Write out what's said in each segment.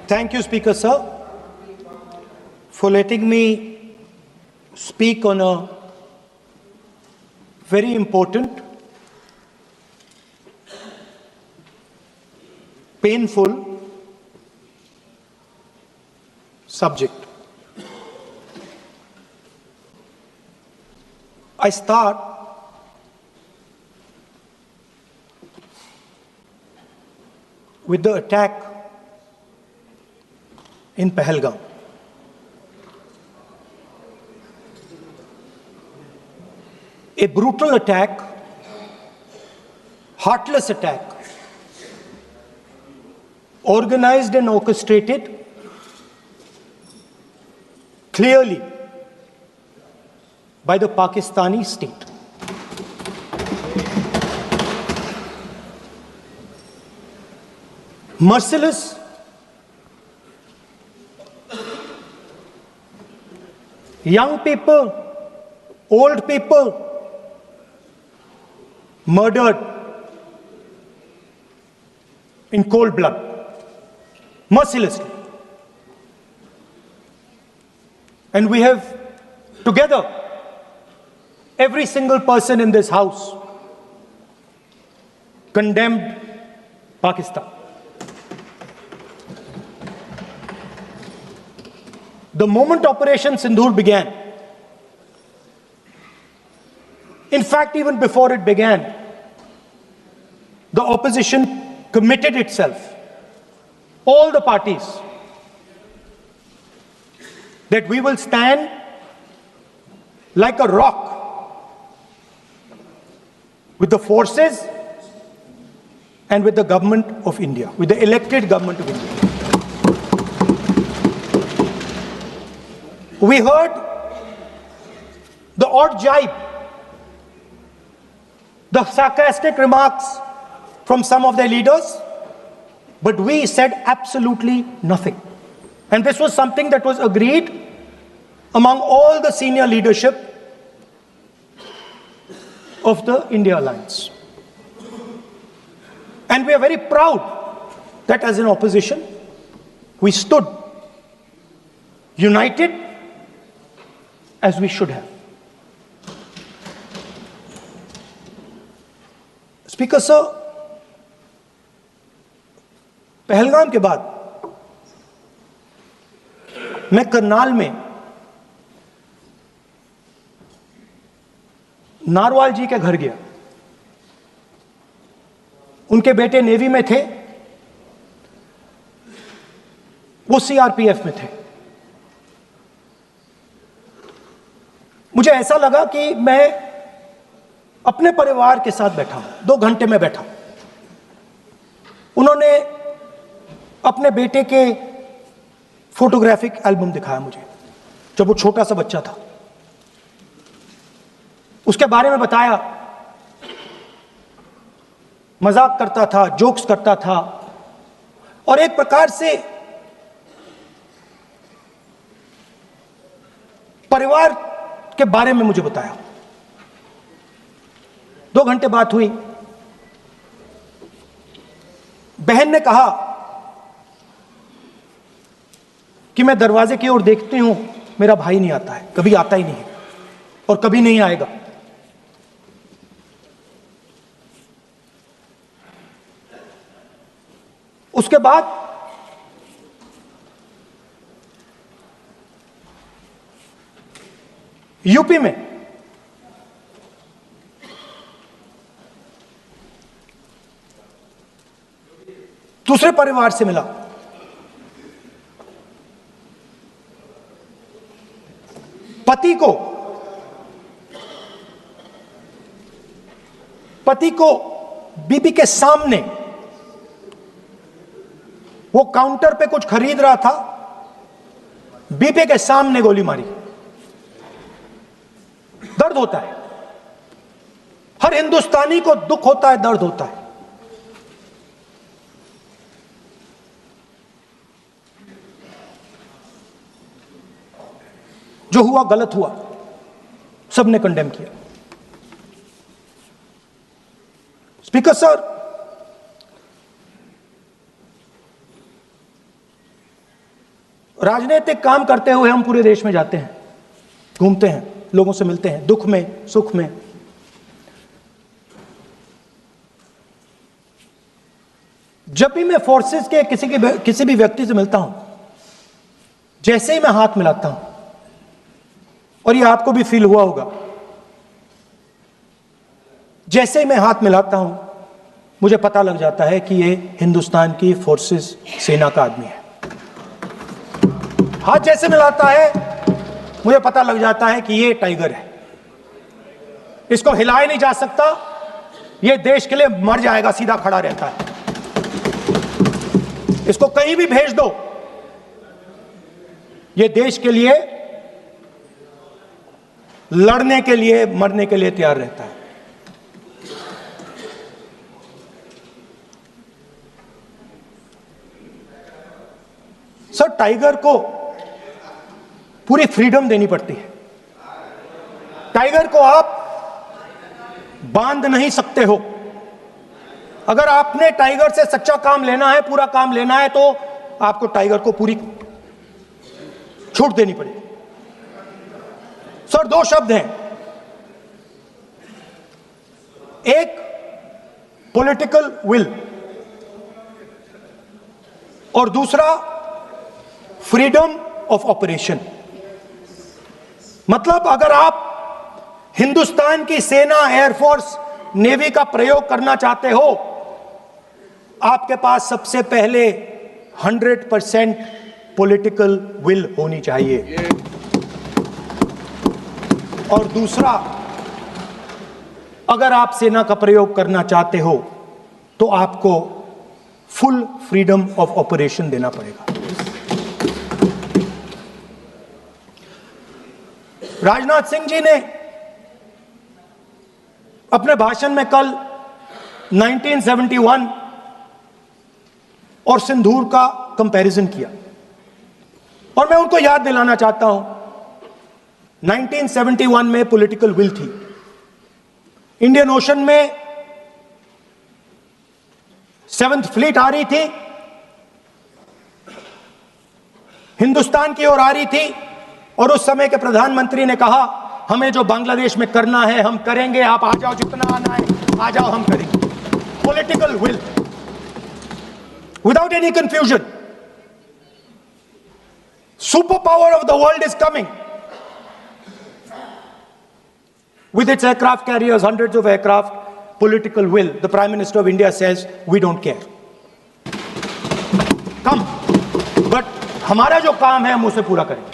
Thank you, Speaker Sir, for letting me speak on a very important, painful subject. I start with the attack in Pahalgam. A brutal attack, heartless attack, organized and orchestrated clearly by the Pakistani state. Merciless, young people, old people murdered in cold blood, mercilessly. And we have together, every single person in this house, condemned Pakistan. The moment Operation Sindoor began, in fact, even before it began, the opposition committed itself, all the parties, that we will stand like a rock with the forces and with the government of India, with the elected government of India. We heard the odd jibe, the sarcastic remarks from some of their leaders, but we said absolutely nothing. And this was something that was agreed among all the senior leadership of the India Alliance. And we are very proud that as an opposition, we stood united as we should have. Speaker Sir, Pahalgam के बाद मैं करनाल में narwhal जी के घर गया। उनके बेटे navy में थे, वो सीआरपीएफ में थे। मुझे ऐसा लगा कि मैं अपने परिवार के साथ बैठा हूं। 2 घंटे में बैठा। उन्होंने अपने बेटे के फोटोग्राफिक एल्बम दिखाया मुझे, जब वो छोटा सा बच्चा था। उसके बारे में बताया, मजाक करता था, जोक्स करता था, और एक प्रकार से परिवार के बारे में मुझे बताया। 2 घंटे बात हुई। बहन ने कहा कि मैं दरवाजे की ओर देखती हूं, मेरा भाई नहीं आता है, कभी आता ही नहीं है और कभी नहीं आएगा। उसके बाद यूपी में दूसरे परिवार से मिला। पति को बीबी के सामने, वो काउंटर पे कुछ खरीद रहा था, बीबी के सामने गोली मारी। दर्द होता है, हर हिंदुस्तानी को दुख होता है, दर्द होता है। जो हुआ गलत हुआ, सबने कंडेम किया। स्पीकर सर, राजनीतिक काम करते हुए हम पूरे देश में जाते हैं, घूमते हैं, लोगों से मिलते हैं, दुख में सुख में। जब भी मैं फोर्सेस के किसी भी व्यक्ति से मिलता हूं, जैसे ही मैं हाथ मिलाता हूं, और ये आपको भी फील हुआ होगा, जैसे ही मैं हाथ मिलाता हूं मुझे पता लग जाता है कि ये हिंदुस्तान की फोर्सेस सेना का आदमी है। हाथ जैसे मिलाता है मुझे पता लग जाता है कि ये टाइगर है, इसको हिलाया नहीं जा सकता, ये देश के लिए मर जाएगा, सीधा खड़ा रहता है। इसको कहीं भी भेज दो, ये देश के लिए लड़ने के लिए, मरने के लिए तैयार रहता है। सर, टाइगर को पूरी फ्रीडम देनी पड़ती है। टाइगर को आप बांध नहीं सकते हो। अगर आपने टाइगर से सच्चा काम लेना है, पूरा काम लेना है, तो आपको टाइगर को पूरी छूट देनी पड़ेगी। सर, दो शब्द हैं, एक पॉलिटिकल विल और दूसरा फ्रीडम ऑफ ऑपरेशन। मतलब अगर आप हिंदुस्तान की सेना, एयरफोर्स, नेवी का प्रयोग करना चाहते हो, आपके पास सबसे पहले 100% पॉलिटिकल विल होनी चाहिए, और दूसरा, अगर आप सेना का प्रयोग करना चाहते हो तो आपको फुल फ्रीडम ऑफ ऑपरेशन देना पड़ेगा। राजनाथ सिंह जी ने अपने भाषण में कल 1971 और सिंदूर का कंपैरिजन किया, और मैं उनको याद दिलाना चाहता हूं, 1971 में पॉलिटिकल विल थी। इंडियन ओशन में 7th फ्लीट आ रही थी, हिंदुस्तान की ओर आ रही थी, और उस समय के प्रधानमंत्री ने कहा, हमें जो बांग्लादेश में करना है हम करेंगे, आप आ जाओ, जितना आना है आ जाओ, हम करेंगे। Political will, without any confusion. Super power of the world is coming with its aircraft carriers, hundreds of aircraft, political will. The Prime Minister of India says, we don't care. Come. But हमारा जो काम है हम उसे पूरा करेंगे।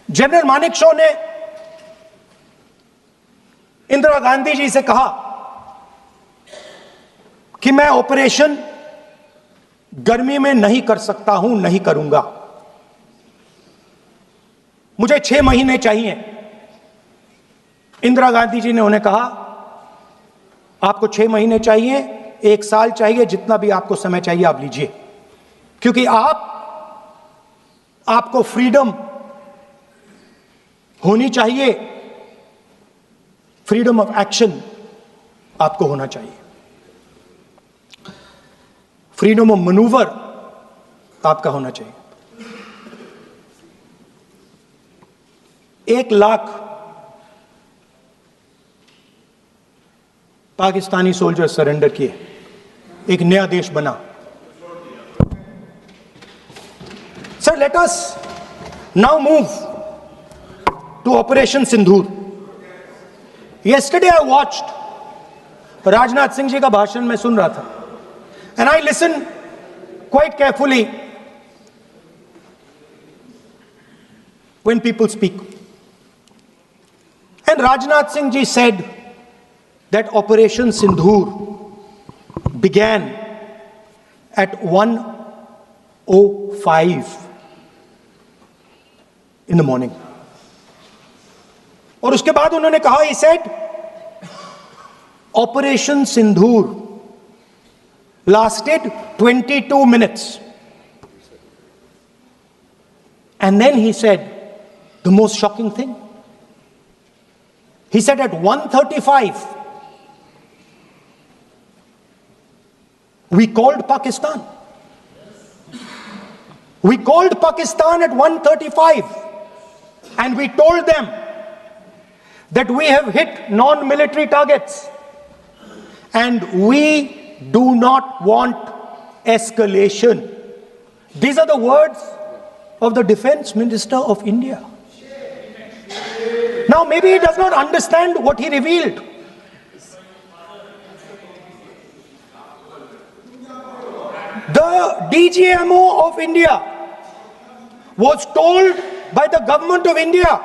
General Manekshaw ने इंदिरा गांधी जी से कहा कि मैं ऑपरेशन गर्मी में नहीं कर सकता हूं, नहीं करूंगा, मुझे 6 महीने चाहिए। इंदिरा गांधी जी ने उन्हें कहा, आपको 6 महीने चाहिए, 1 साल चाहिए, जितना भी आपको समय चाहिए आप लीजिए, क्योंकि आपको फ्रीडम होनी चाहिए, फ्रीडम ऑफ एक्शन आपको होना चाहिए, फ्रीडम ऑफ मैनूवर आपका होना चाहिए। 1 लाख पाकिस्तानी सोल्जर सरेंडर किए, एक नया देश बना। Sir, let us now move to operation Sindoor. Yesterday I watched, Rajnath Singh ji का भाषण में सुन रहा था, and I listen quite carefully when people speak. And Rajnath Singh ji said that Operation Sindoor began at 1:05 in the morning. और उसके बाद उन्होंने कहा, he said, Operation Sindoor lasted 22 minutes. And then he said the most shocking thing. He said at 1:35 We called Pakistan. We called Pakistan at 1:35 and we told them that we have hit non-military targets and we do not want escalation. These are the words of the Defense Minister of India. Now, maybe he does not understand what he revealed. The DGMO of India was told by the government of India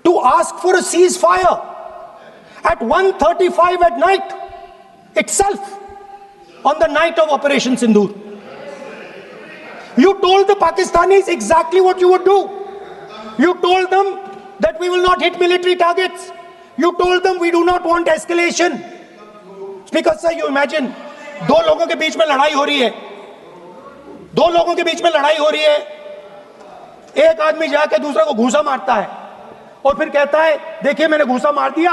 to ask for a ceasefire at 1:35 at night itself, on the night of Operation Sindoor. You told the Pakistanis exactly what you would do. You told them that we will not hit military targets. You told them we do not want escalation. Speaker sir, you imagine, दो लोगों के बीच में लड़ाई हो रही है, दो लोगों के बीच में लड़ाई हो रही है, एक आदमी जाके दूसरे को घूंसा मारता है और फिर कहता है देखिए मैंने घूंसा मार दिया,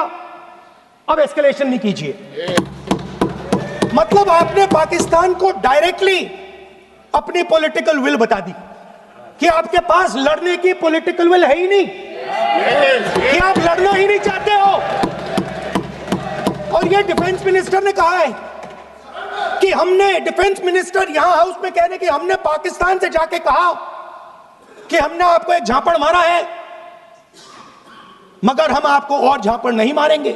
अब एस्केलेशन नहीं कीजिए। मतलब आपने पाकिस्तान को डायरेक्टली अपनी पॉलिटिकल विल बता दी कि आपके पास लड़ने की पॉलिटिकल विल है ही नहीं, कि आप लड़ना ही नहीं चाहते हो। और ये डिफेंस मिनिस्टर ने कहा है कि हमने, डिफेंस मिनिस्टर यहां हाउस में कह रहे कि हमने पाकिस्तान से जाके कहा कि हमने आपको एक झापड़ मारा है मगर हम आपको और झापड़ नहीं मारेंगे।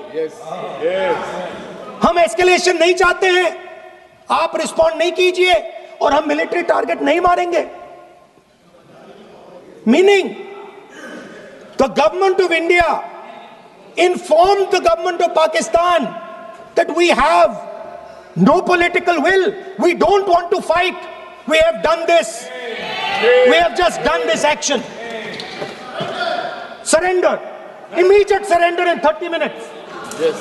हम एस्केलेशन नहीं चाहते हैं, आप रिस्पॉन्ड नहीं कीजिए और हम मिलिट्री टारगेट नहीं मारेंगे। Meaning the government of India informed the government of Pakistan that we have no political will, we don't want to fight, we have done this, we have just done this action. Surrender, immediate surrender in 30 minutes. Yes.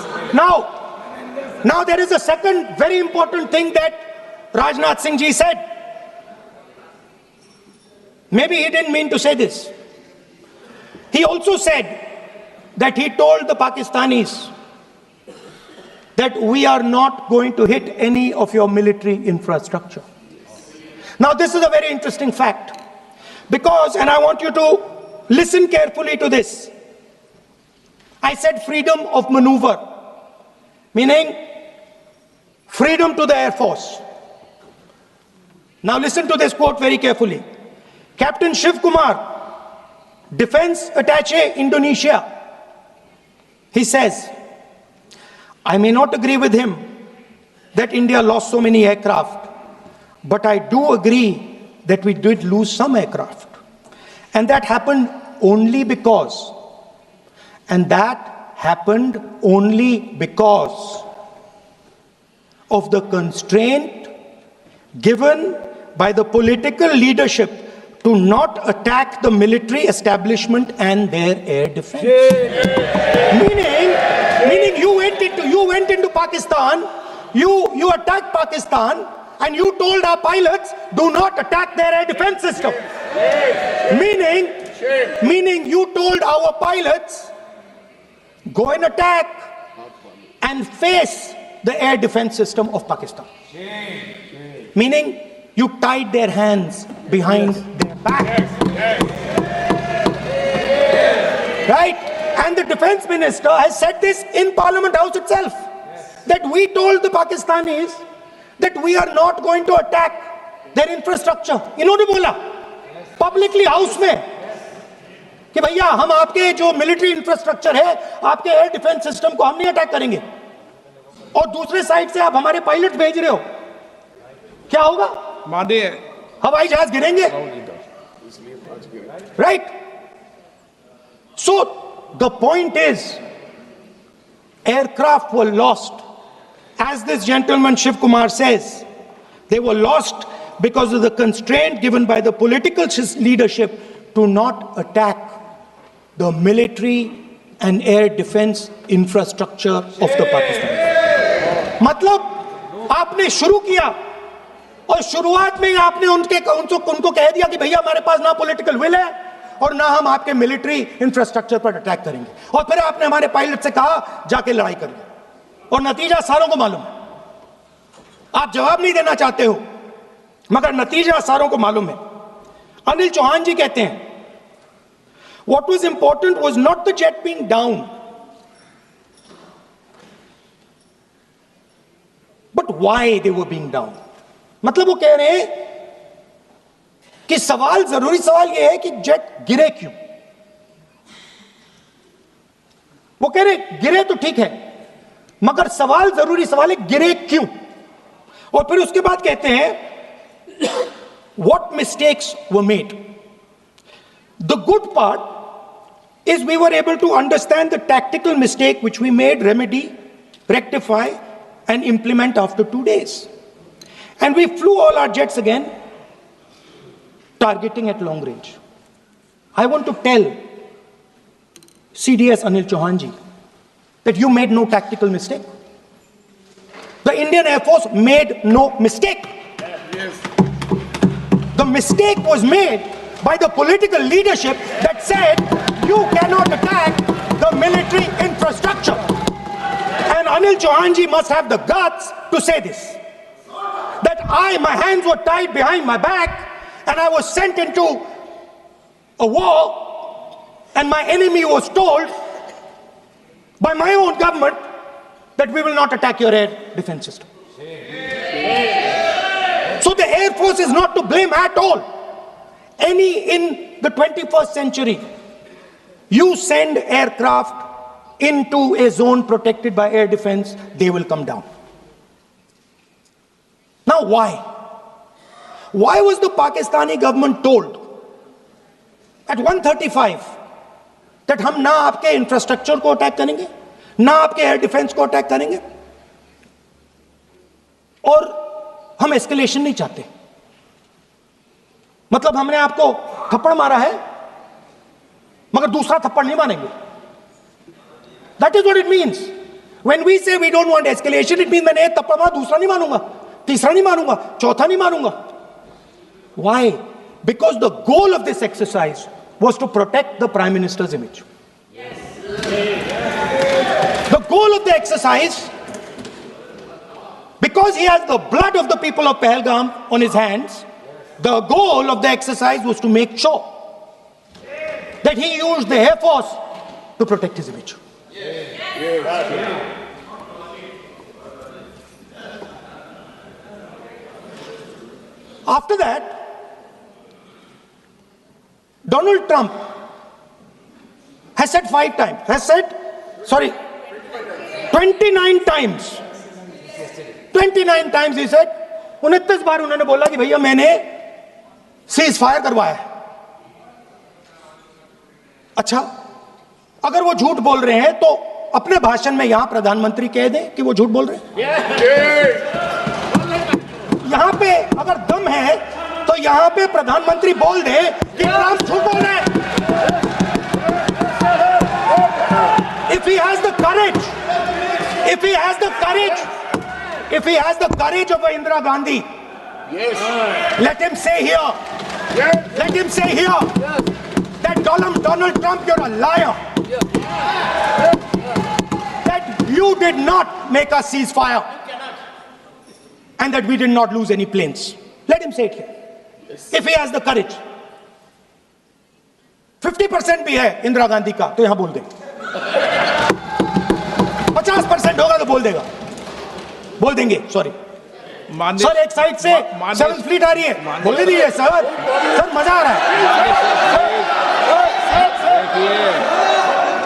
Now there is a second very important thing that Rajnath Singh ji said. Maybe he didn't mean to say this. He also said that he told the Pakistanis that we are not going to hit any of your military infrastructure. Now this is a very interesting fact because, and I want you to listen carefully to this. I said freedom of maneuver, meaning freedom to the Air Force. Now listen to this quote very carefully. Captain Shiv Kumar, Defense Attaché, Indonesia, he says, I may not agree with him that India lost so many aircraft, but I do agree that we did lose some aircraft. And that happened only because, of the constraint given by the political leadership to not attack the military establishment and their air defense. Meaning you went into Pakistan, you attacked Pakistan, and you told our pilots, do not attack their air defense system. Meaning you told our pilots, go and attack and face the air defense system of Pakistan. Meaning you tied their hands behind their back. Right? And the defense minister has said this in Parliament House itself, that we told the Pakistanis that we are not going to attack their infrastructure. इन्होंने बोला publicly house में कि भैया हम आपके जो military infrastructure है, आपके air defense system को हम नहीं attack करेंगे, और दूसरे साइड से आप हमारे पायलट भेज रहे हो, क्या होगा? हवाई जहाज गिरेंगे, right? So the point is, aircraft were lost, as this gentleman Shiv Kumar says, they were lost because of the constraint given by the political leadership to not attack the military and air defense infrastructure of the Pakistan. मतलब आपने शुरू किया और शुरुआत में ही आपने उनको कह दिया कि भैया हमारे पास ना पॉलिटिकल विल है और ना हम आपके मिलिट्री इंफ्रास्ट्रक्चर पर अटैक करेंगे, और फिर आपने हमारे पायलट से कहा जाके लड़ाई करिए, और नतीजा सारों को मालूम है। आप जवाब नहीं देना चाहते हो, मगर नतीजा सारों को मालूम है। अनिल चौहान जी कहते हैं, what was important was not the jet being down, but why they were being down. मतलब वो कह रहे हैं कि सवाल, जरूरी सवाल यह है कि जेट गिरे क्यों। वो कह रहे गिरे तो ठीक है, मगर सवाल, जरूरी सवाल है गिरे क्यों। और फिर उसके बाद कहते हैं what mistakes were made. The good part is we were able to understand the tactical mistake which we made, remedy, rectify and implement after 2 days. And we flew all our jets again, targeting at long range. I want to tell CDS Anil Chauhan ji that you made no tactical mistake. The Indian Air Force made no mistake. The mistake was made by the political leadership that said you cannot attack the military infrastructure. And Anil Chauhan ji must have the guts to say this. That my hands were tied behind my back and I was sent into a war and my enemy was told by my own government that we will not attack your air defense system. So the Air Force is not to blame at all. In the 21st century, you send aircraft into a zone protected by air defense, they will come down. Now why? Why was the Pakistani government told at 1:35 that हम ना आपके infrastructure को attack करेंगे, ना आपके air defence को attack करेंगे, और हम एस्केलेशन नहीं चाहते। मतलब हमने आपको थप्पड़ मारा है मगर दूसरा थप्पड़ नहीं मारेंगे। That is what it means. When we say we don't want escalation, it means मैंने एक थप्पड़ मारा, दूसरा नहीं मारूंगा, तीसरा नहीं मारूंगा, चौथा नहीं मारूंगा। Why? Because the goal of this exercise was to protect the Prime Minister's image. The goal of the exercise, because he has the blood of the people of Pahalgam on his hands, the goal of the exercise was to make sure that he used the Air Force to protect his image. After that, Donald Trump has said 29 times. 29 times he said, 29 बार उन्होंने बोला कि भैया मैंने cease fire करवाया है। अच्छा, अगर वो झूठ बोल रहे हैं तो अपने भाषण में यहां प्रधानमंत्री कह दें कि वो झूठ बोल रहे हैं। यहां पे अगर दम है तो यहां पे प्रधानमंत्री बोल दे कि ट्रंप झूठ बोल रहे हैं। If he has the courage, if he has the courage of Indira Gandhi, let him say here, that Donald Trump, you're a liar. That you did not make a ceasefire and that we did not lose any planes. Let him say it here. If he has the courage. 50% भी है इंदिरा गांधी का तो यहां बोल दे। 50% होगा तो बोल देंगे। सॉरी सर, एक साइड से 7th फ्लीट आ रही है, बोल दीजिए सर मजा आ रहा है।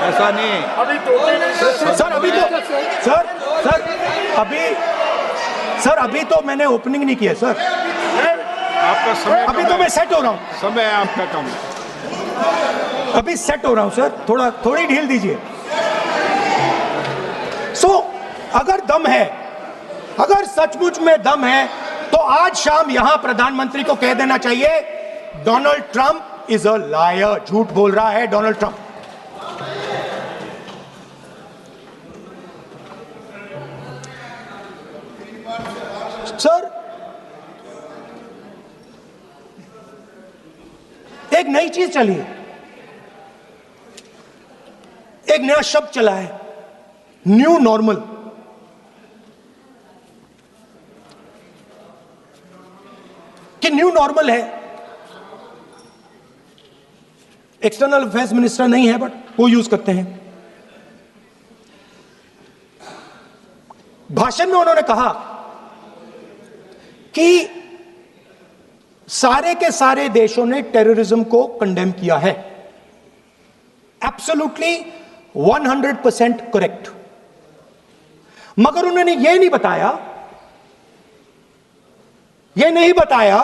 ऐसा नहीं अभी तो मैंने ओपनिंग नहीं किया सर। आपका समय अभी तो मैं सेट हो रहा हूं। समय आपका कम, अभी सेट हो रहा हूं सर, थोड़ी ढील दीजिए। अगर दम है, अगर सचमुच में दम है तो आज शाम यहां प्रधानमंत्री को कह देना चाहिए Donald Trump is a liar, झूठ बोल रहा है डोनाल्ड ट्रंप। सर, एक नई चीज चली है, एक नया शब्द चला है, न्यू नॉर्मल। कि न्यू नॉर्मल है, एक्सटर्नल अफेयर्स मिनिस्टर नहीं है बट वो यूज करते हैं। भाषण में उन्होंने कहा कि सारे के सारे देशों ने टेररिज्म को कंडेम किया है। Absolutely 100% correct. मगर उन्होंने यह नहीं बताया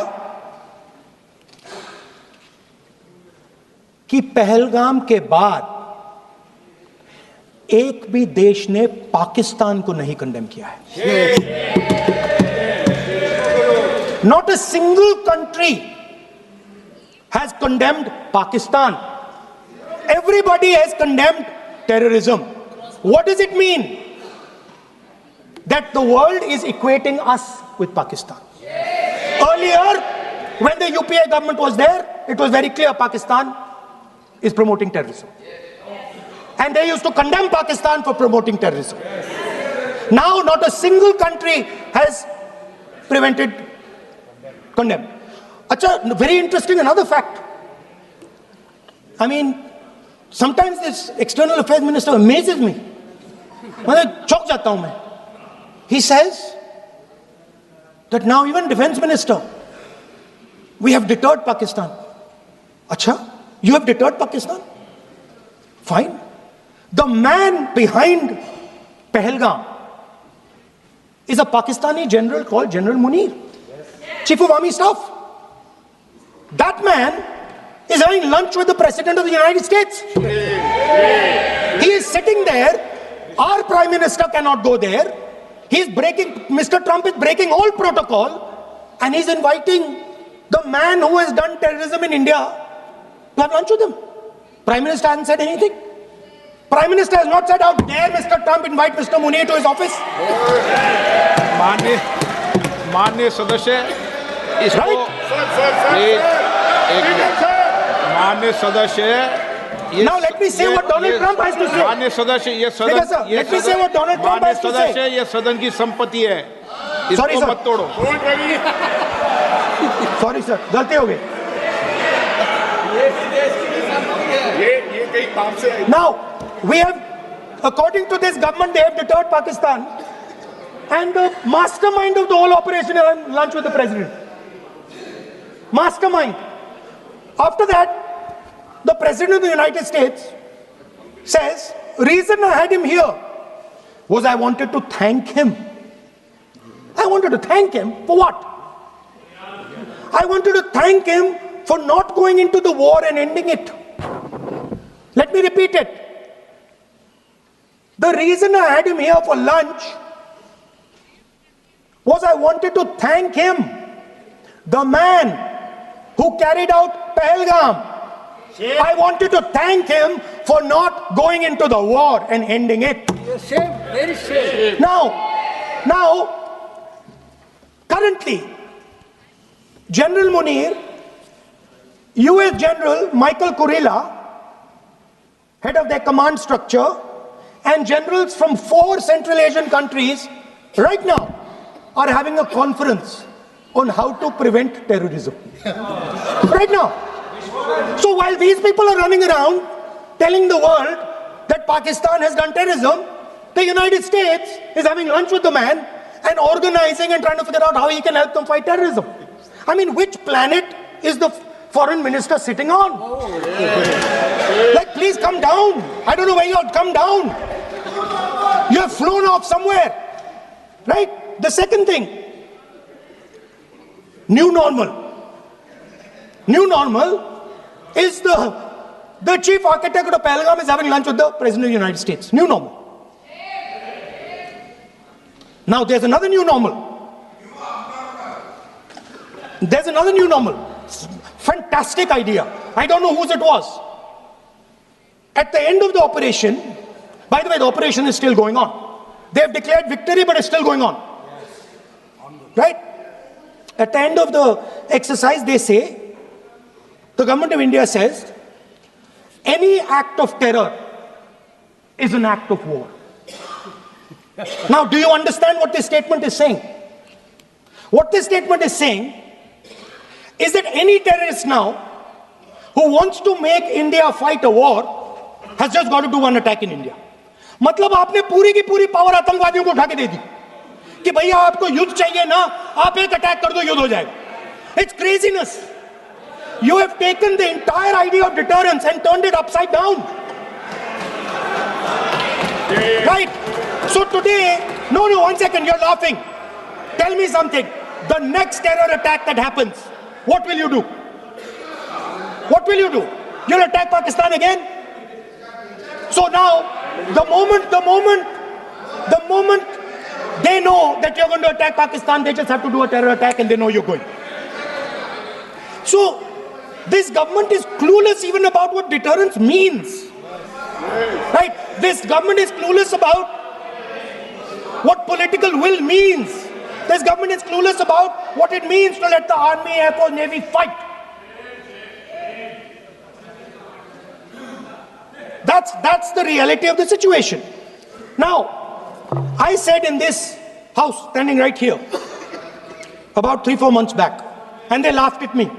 कि पहलगाम के बाद एक भी देश ने पाकिस्तान को नहीं कंडेम किया है। Not a single country has condemned Pakistan. Everybody has condemned terrorism. What does it mean? That the world is equating us with Pakistan. Earlier, when the UPA government was there, it was very clear Pakistan is promoting terrorism. And they used to condemn Pakistan for promoting terrorism. Now, not a single country has prevented condemn. Acha, very interesting another fact. I mean, sometimes this external affairs minister amazes me. मतलब चौंक जाता हूं मैं. He says that now even defense minister, we have deterred Pakistan. Acha, you have deterred Pakistan? Fine. The man behind Pahalgam is a Pakistani general called General Munir. Chief of Army Staff. That man is having lunch with the President of the United States. He is sitting there. Our Prime Minister cannot go there. Mr. Trump is breaking all protocol, and he's inviting the man who has done terrorism in India to have lunch with him. Prime Minister hasn't said anything. Prime Minister has not said, how dare Mr. Trump invite Mr. Munir to his office? माननीय सदस्य इसको माननीय सदस्य Now let me say what Donald Trump has to say. माननीय सदस्य ये सदन let me say what Donald Trump has to say. सदस्य ये सदन की संपत्ति है, Sorry, इसको sir. मत तोड़ो। Sorry sir, गलती हो गई। ये कहीं काम से Now we have, according to this government, they have deterred Pakistan, and the mastermind of the whole operation is on lunch with the president. Mastermind. After that, the President of the United States says, reason I had him here was I wanted to thank him. I wanted to thank him for what? I wanted to thank him for not going into the war and ending it. Let me repeat it. The reason I had him here for lunch was I wanted to thank him, the man who carried out Pahalgam. I wanted to thank him for not going into the war and ending it. Shame, very shame. Now, currently, General Munir, US General Michael Kurilla, head of their command structure, and generals from 4 Central Asian countries right now are having a conference on how to prevent terrorism. Right now. So while these people are running around telling the world that Pakistan has done terrorism, the United States is having lunch with the man and organizing and trying to figure out how he can help them fight terrorism. I mean, which planet is the foreign minister sitting on? Like, please come down. I don't know where you are. Come down. You have flown off somewhere. Right? The second thing, new normal. New normal is the chief architect of Pahalgam is having lunch with the President of the United States. New normal. Now there's another new normal. There's another new normal. Fantastic idea. I don't know whose it was. At the end of the operation, by the way, the operation is still going on. They have declared victory, but it's still going on. Right? At the end of the exercise, they say, the government of India says, any act of terror is an act of war. Now, do you understand what this statement is saying? What this statement is saying is that any terrorist now who wants to make India fight a war has just got to do one attack in India. मतलब आपने पूरी की पूरी power आतंकवादियों को उठा के दे दी कि भैया आपको युद्ध चाहिए ना, आप एक अटैक कर दो, युद्ध हो जाएगा. It's craziness. You have taken the entire idea of deterrence and turned it upside down. Right? So today, no, 1 second, you're laughing. Tell me something. The next terror attack that happens, what will you do? What will you do? You'll attack Pakistan again? So now, the moment they know that you're going to attack Pakistan, they just have to do a terror attack and they know you're going. So, this government is clueless even about what deterrence means. Right? This government is clueless about what political will means. This government is clueless about what it means to let the army, air force, navy fight. That's the reality of the situation. Now, I said in this house, standing right here, about 3-4 months back, and they laughed at me.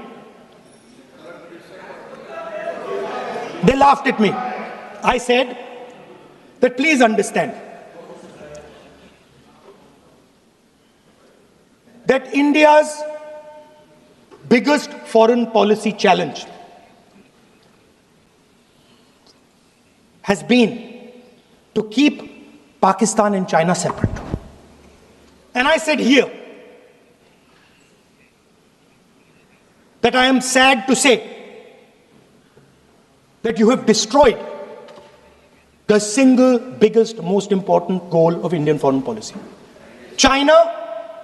They laughed at me. I said that please understand that India's biggest foreign policy challenge has been to keep Pakistan and China separate. And I said here that I am sad to say that you have destroyed the single biggest, most important goal of Indian foreign policy. China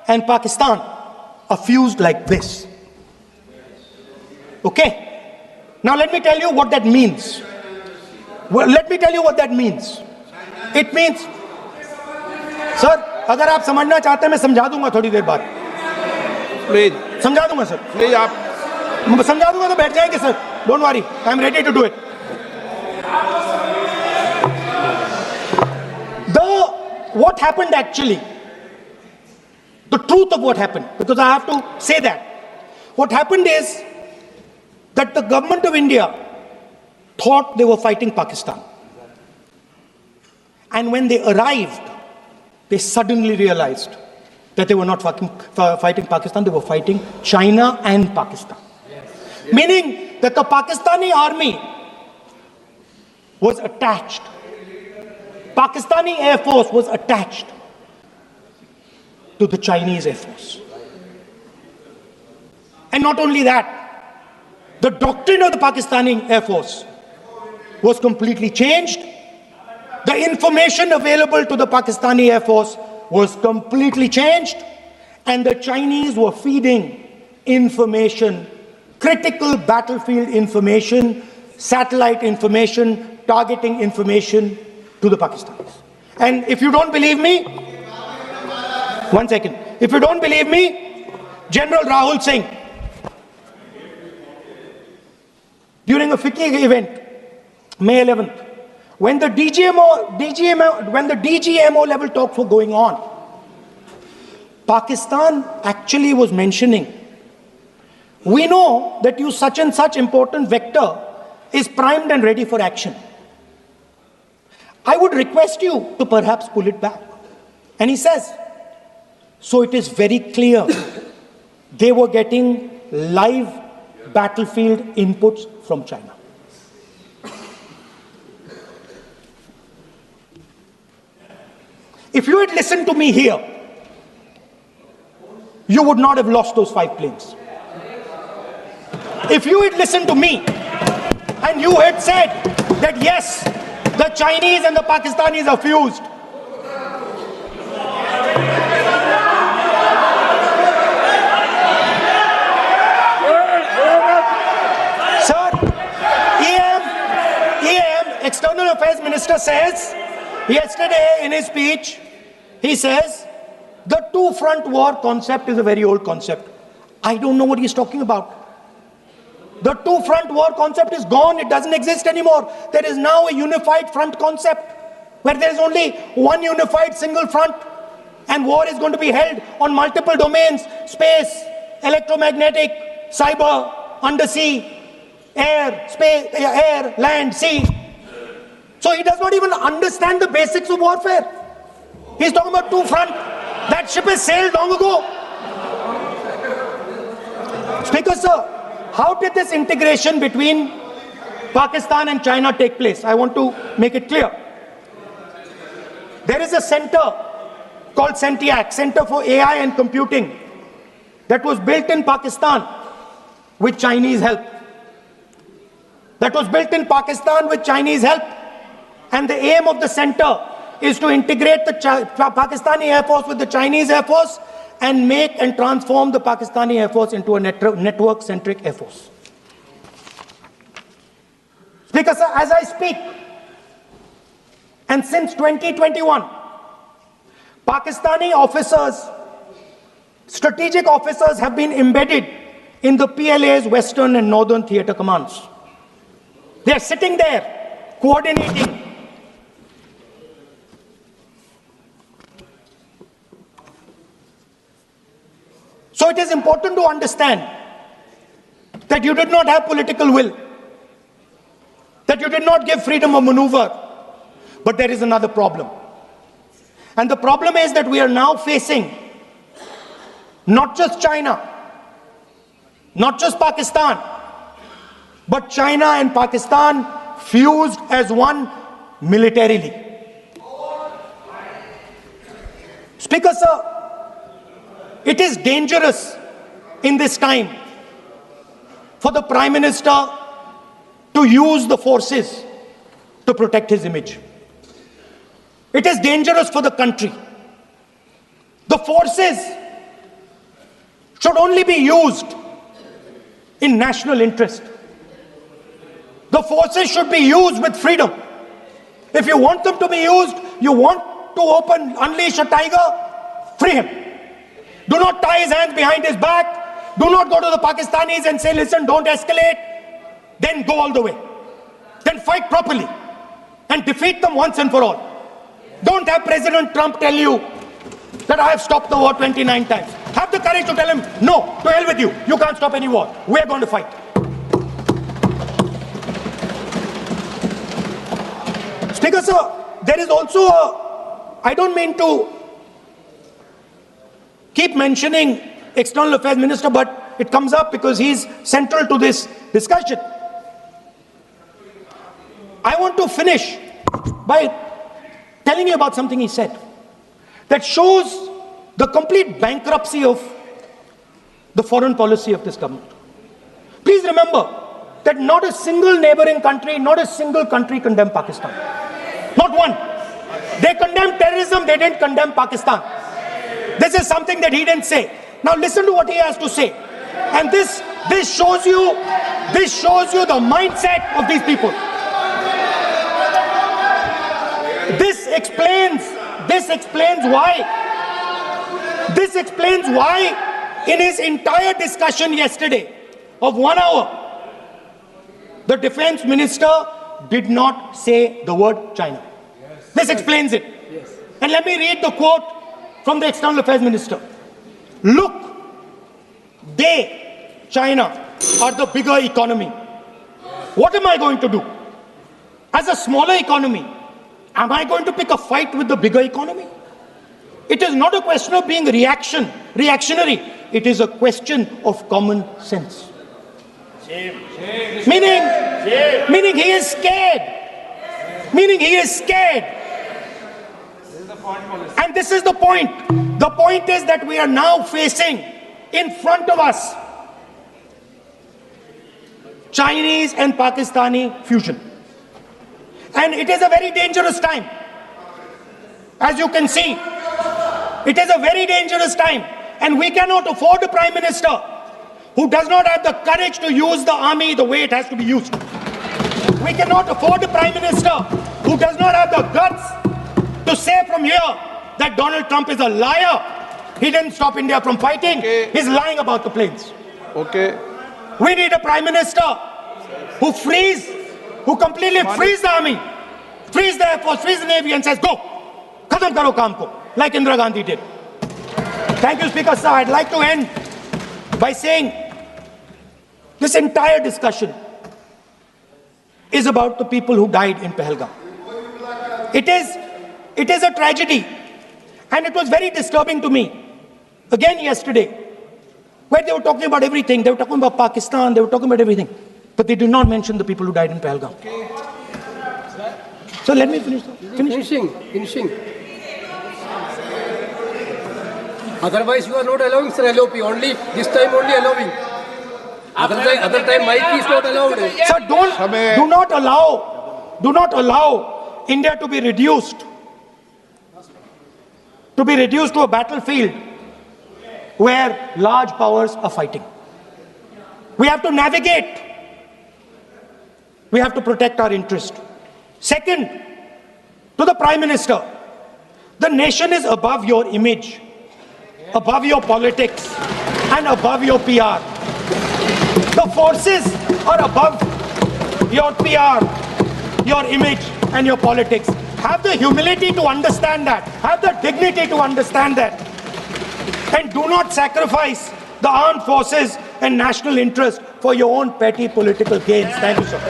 and Pakistan are fused like this. Okay? Now let me tell you what that means. Well, let me tell you what that means. It means, sir, अगर आप समझना चाहते हैं मैं समझा दूंगा थोड़ी देर बाद. प्लीज समझा दूंगा सर. प्लीज आप समझा दूंगा तो बैठ जाएंगे sir. Don't worry, I am ready to do it. What happened actually, the truth of what happened, because I have to say that. What happened is that the government of India thought they were fighting Pakistan. And when they arrived, they suddenly realized that they were not fighting Pakistan, they were fighting China and Pakistan. Yes. Meaning that the Pakistani army was attached. Pakistani Air Force was attached to the Chinese Air Force. And not only that, the doctrine of the Pakistani Air Force was completely changed. The information available to the Pakistani Air Force was completely changed. And the Chinese were feeding information, critical battlefield information, satellite information, targeting information to the Pakistanis. And if you don't believe me, 1 second. If you don't believe me, General Rahul Singh, during a FICCI event, May 11th, when the DGMO level talks were going on, Pakistan actually was mentioning, we know that you such and such important vector is primed and ready for action. I would request you to perhaps pull it back. And he says, so it is very clear they were getting live battlefield inputs from China. If you had listened to me here, you would not have lost those 5 planes. If you had listened to me and you had said that yes, the Chinese and the Pakistanis are fused, sir, EM, External Affairs Minister says, yesterday in his speech, he says, the two-front war concept is a very old concept. I don't know what he's talking about. The two-front war concept is gone. It doesn't exist anymore. There is now a unified front concept where there is only one unified single front, and war is going to be held on multiple domains: space, electromagnetic, cyber, undersea, air, space, air, land, sea. So he does not even understand the basics of warfare. He's talking about two front. That ship has sailed long ago. Speaker, sir, how did this integration between Pakistan and China take place? I want to make it clear. There is a center called CENTIAC, Center for AI and Computing, that was built in Pakistan with Chinese help. That was built in Pakistan with Chinese help. And the aim of the center is to integrate the Pakistani Air Force with the Chinese Air Force and make and transform the Pakistani Air Force into a network-centric Air Force. Speaker, sir, as I speak, and since 2021, Pakistani officers, strategic officers have been embedded in the PLA's Western and Northern Theatre Commands. They are sitting there, coordinating. So it is important to understand that you did not have political will, that you did not give freedom of maneuver, but there is another problem. And the problem is that we are now facing not just China, not just Pakistan, but China and Pakistan fused as one militarily. Speaker, sir, it is dangerous in this time for the Prime Minister to use the forces to protect his image. It is dangerous for the country. The forces should only be used in national interest. The forces should be used with freedom. If you want them to be used, you want to unleash a tiger, free him. Do not tie his hands behind his back. Do not go to the Pakistanis and say, listen, don't escalate. Then go all the way. Then fight properly and defeat them once and for all. Don't have President Trump tell you that I have stopped the war 29 times. Have the courage to tell him, no, to hell with you. You can't stop any war. We're going to fight. Speaker, sir, there is also I don't mean to keep mentioning External Affairs Minister, but it comes up because he's central to this discussion. I want to finish by telling you about something he said that shows the complete bankruptcy of the foreign policy of this government. Please remember that not a single neighboring country, not a single country condemned Pakistan. Not one. They condemned terrorism, they didn't condemn Pakistan. This is something that he didn't say. Now listen to what he has to say. And this shows you the mindset of these people. This explains why in his entire discussion yesterday of 1 hour, the defense minister did not say the word China. This explains it. And let me read the quote from the External Affairs Minister. Look, China, are the bigger economy. What am I going to do? As a smaller economy, am I going to pick a fight with the bigger economy? It is not a question of being reactionary. It is a question of common sense. Meaning he is scared. And this is the point. The point is that we are now facing in front of us Chinese and Pakistani fusion. And it is a very dangerous time. As you can see, it is a very dangerous time. And we cannot afford a Prime Minister who does not have the courage to use the army the way it has to be used. We cannot afford a Prime Minister who does not have the guts to say from here that Donald Trump is a liar. He didn't stop India from fighting. Okay. He's lying about the planes. Okay. We need a Prime Minister who completely frees the army, frees the Air Force, frees the Navy and says, go, khatam karo kaam ko, like Indira Gandhi did. Thank you, Speaker, sir. I'd like to end by saying This entire discussion is about the people who died in Pahalgam. It is a tragedy. And it was very disturbing to me, again yesterday, where they were talking about everything. They were talking about Pakistan, they were talking about everything. But they did not mention the people who died in Pahalgam. So let me finish. Finishing. Otherwise, you are not allowing, sir, LOP. Only this time, only allowing. Other time, mic is not allowed. Sir, do not allow India to be reduced to a battlefield where large powers are fighting. We have to navigate. We have to protect our interest. Second, to the Prime Minister, the nation is above your image, above your politics, and above your PR. The forces are above your PR, your image, and your politics. Have the humility to understand that. Have the dignity to understand that. And do not sacrifice the armed forces and national interest for your own petty political gains. Thank you, sir.